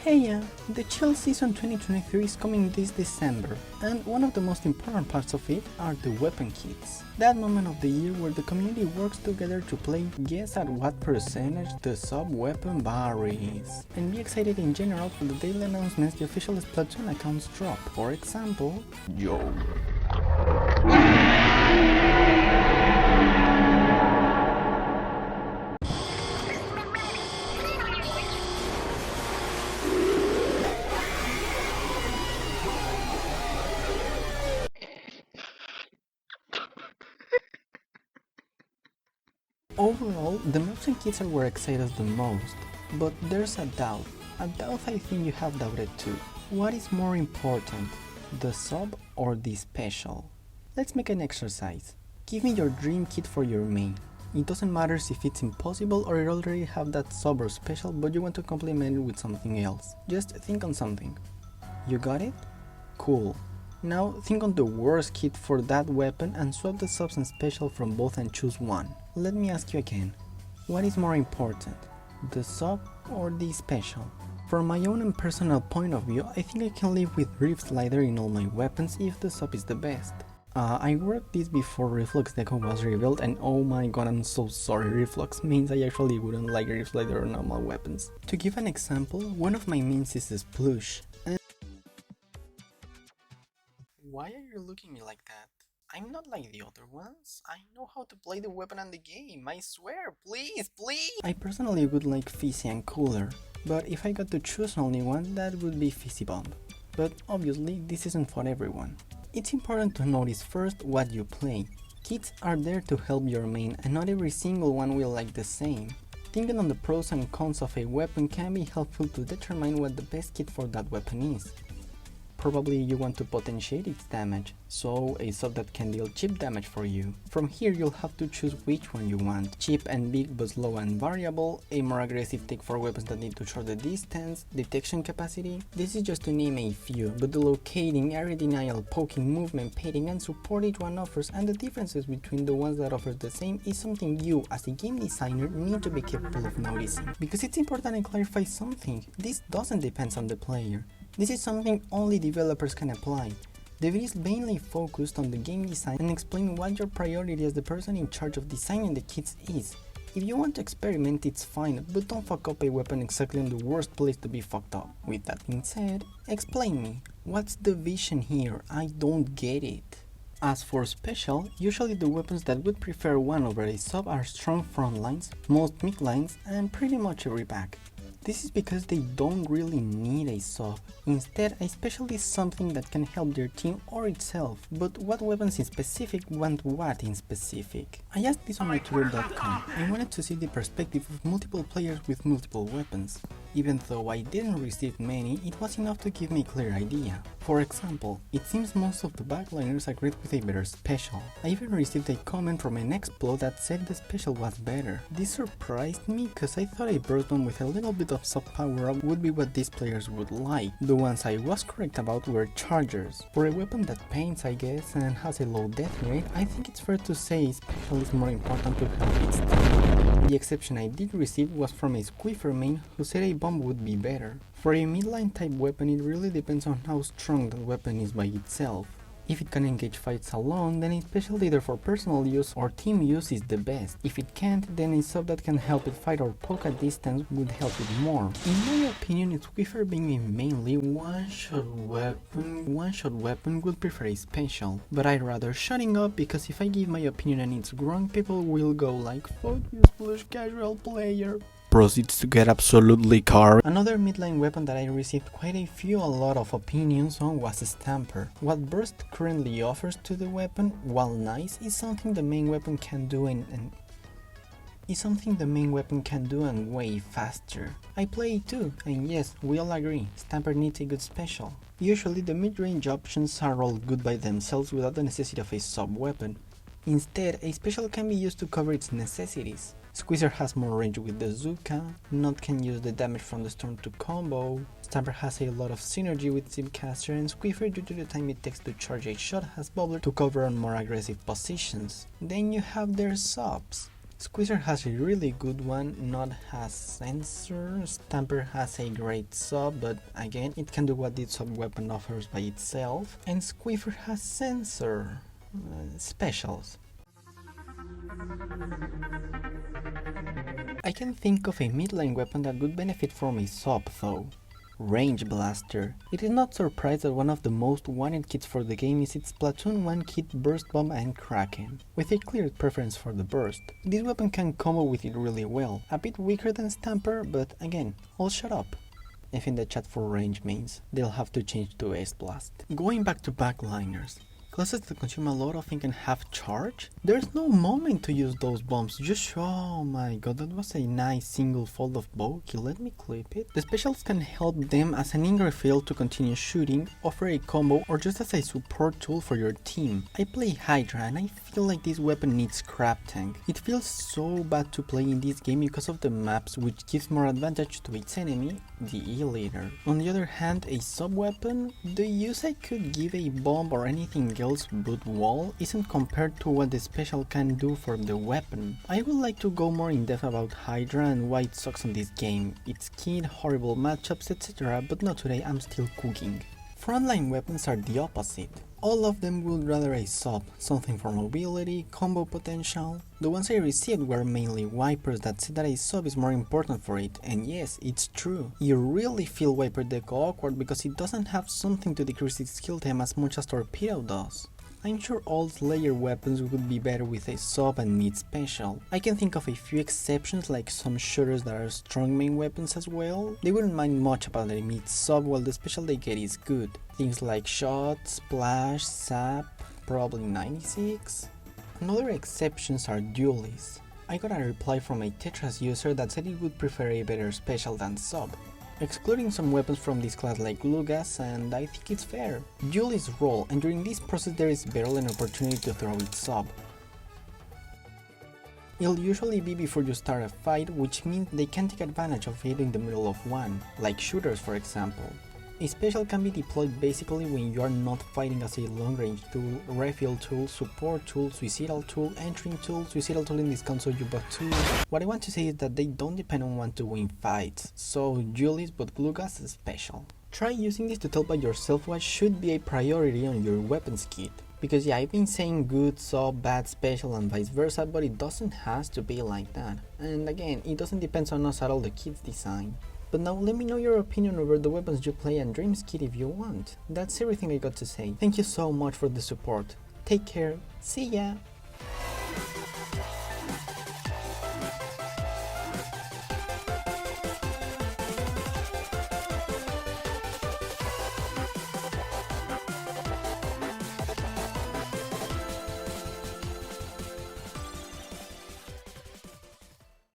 Heya! The Chill Season 2023 is coming this December, and one of the most important parts of it are the weapon kits. That moment of the year where the community works together to play guess at what percentage the sub-weapon varies. And be excited in general for the daily announcements the official Splatoon accounts drop. For example, Yo! Overall, the motion kits are where excite us the most, but there's a doubt I think you have doubted too. What is more important, the sub or the special? Let's make an exercise. Give me your dream kit for your main. It doesn't matter if it's impossible or you already have that sub or special but you want to complement it with something else. Just think on something. You got it? Cool. Now think on the worst kit for that weapon and swap the subs and special from both and choose one. Let me ask you again, what is more important, the sub or the special? From my own and personal point of view, I think I can live with Rift Slider in all my weapons if the sub is the best. I worked this before Reflux Deco was revealed and oh my god, I'm so sorry, Reflux means I actually wouldn't like Rift Slider or normal weapons. To give an example, one of my mains is a Splush. Why are you looking at me like that? I'm not like the other ones. I know how to play the weapon and the game, I swear, please! I personally would like Fizzy and Cooler, but if I got to choose only one, that would be Fizzy Bomb. But obviously, this isn't for everyone. It's important to notice first what you play. Kits are there to help your main, and not every single one will like the same. Thinking on the pros and cons of a weapon can be helpful to determine what the best kit for that weapon is. Probably you want to potentiate its damage, so a sub that can deal chip damage for you. From here you'll have to choose which one you want. Cheap and big but slow and variable, a more aggressive take for weapons that need to short the distance, detection capacity. This is just to name a few, but the locating, area denial, poking, movement, padding and support each one offers and the differences between the ones that offer the same is something you, as a game designer, need to be capable of noticing. Because it's important to clarify something, this doesn't depend on the player. This is something only developers can apply. The video is mainly focused on the game design and explain what your priority as the person in charge of designing the kits is. If you want to experiment, it's fine, but don't fuck up a weapon exactly in the worst place to be fucked up. With that being said, explain me, what's the vision here? I don't get it. As for special, usually the weapons that would prefer one over a sub are strong front lines, most mid lines, and pretty much every back. This is because they don't really need a sub. Instead, a special is something that can help their team or itself, but what weapons in specific want what in specific? I asked this on my Twitter.com. I wanted to see the perspective of multiple players with multiple weapons. Even though I didn't receive many, it was enough to give me a clear idea. For example, it seems most of the backliners agreed with a better special. I even received a comment from an Explo that said the special was better. This surprised me cause I thought a burst bomb with a little bit of sub power up would be what these players would like. The ones I was correct about were chargers. For a weapon that paints, I guess, and has a low death rate, I think it's fair to say special is more important to help its team. The exception I did receive was from a Squiffer main who said a bomb would be better. For a midline type weapon, it really depends on how strong that weapon is by itself. If it can engage fights alone, then a special either for personal use or team use is the best. If it can't, then a sub that can help it fight or poke at distance would help it more. In my opinion, it's Squiffer being a mainly one-shot weapon would prefer a special. But I'd rather shutting up because if I give my opinion and it's wrong, people will go like, fuck you Splash casual player. Proceeds to get absolutely car. Another midline weapon that I received quite a lot of opinions on was Stamper. What Burst currently offers to the weapon, while nice, is something the main weapon can do and way faster. I play it too, and yes, we all agree, Stamper needs a good special. Usually the mid-range options are all good by themselves without the necessity of a sub-weapon. Instead, a special can be used to cover its necessities. Squeezer has more range with the Zuka, Nut can use the damage from the storm to combo, Stamper has a lot of synergy with Zipcaster, and Squiffer, due to the time it takes to charge a shot, has Bubbler to cover on more aggressive positions. Then you have their subs. Squeezer has a really good one, Not has Senseor, Stamper has a great sub, but again it can do what the sub weapon offers by itself, and Squeezer has Senseor. Specials. I can think of a mid-lane weapon that would benefit from a sub though. Range Blaster. It is not surprised that one of the most wanted kits for the game is its Splatoon 1 kit Burst Bomb and Kraken, with a clear preference for the burst. This weapon can combo with it really well, a bit weaker than Stamper, but again, I'll shut up. If in the chat for range mains, they'll have to change to Ace Blast. Going back to backliners. Classes that consume a lot of ink and have charge? There's no moment to use those bombs, just show. Oh my god, that was a nice single fold of bokeh, let me clip it. The specials can help them as an ink refill to continue shooting, offer a combo, or just as a support tool for your team. I play Hydra and I feel like this weapon needs scrap tank. It feels so bad to play in this game because of the maps, which gives more advantage to its enemy, the E-Leader. On the other hand, a sub-weapon, the use I could give a bomb or anything else but wall isn't compared to what the special can do for the weapon. I would like to go more in depth about Hydra and why it sucks on this game, its kit, horrible matchups, etc, but not today, I'm still cooking. Frontline weapons are the opposite. All of them would rather a sub, something for mobility, combo potential. The ones I received were mainly wipers that said that a sub is more important for it, and yes, it's true. You really feel Wiper deck awkward because it doesn't have something to decrease its skill time as much as Torpedo does. I'm sure all Slayer weapons would be better with a sub and mid special. I can think of a few exceptions like some shooters that are strong main weapons as well. They wouldn't mind much about a mid sub while the special they get is good. Things like Shot, Splash, Zap, probably 96. Another exceptions are duelists. I got a reply from a Tetris user that said he would prefer a better special than sub, excluding some weapons from this class like Lugas, and I think it's fair. Duelists roll, and during this process there is barely an opportunity to throw its sub. It'll usually be before you start a fight, which means they can take advantage of it in the middle of one, like shooters for example. A special can be deployed basically when you are not fighting as a long-range tool, refill tool, support tool, suicidal tool, entering tool, suicidal tool in this console you bought too. What I want to say is that they don't depend on one to win fights, so duelist but Glugas is special. Try using this to tell by yourself what should be a priority on your weapons kit. Because yeah, I've been saying good, sub, bad, special and vice versa, but it doesn't have to be like that. And again, it doesn't depend on us at all the kit's design. But now let me know your opinion over the weapons you play and Dreams kit if you want. That's everything I got to say. Thank you so much for the support. Take care. See ya!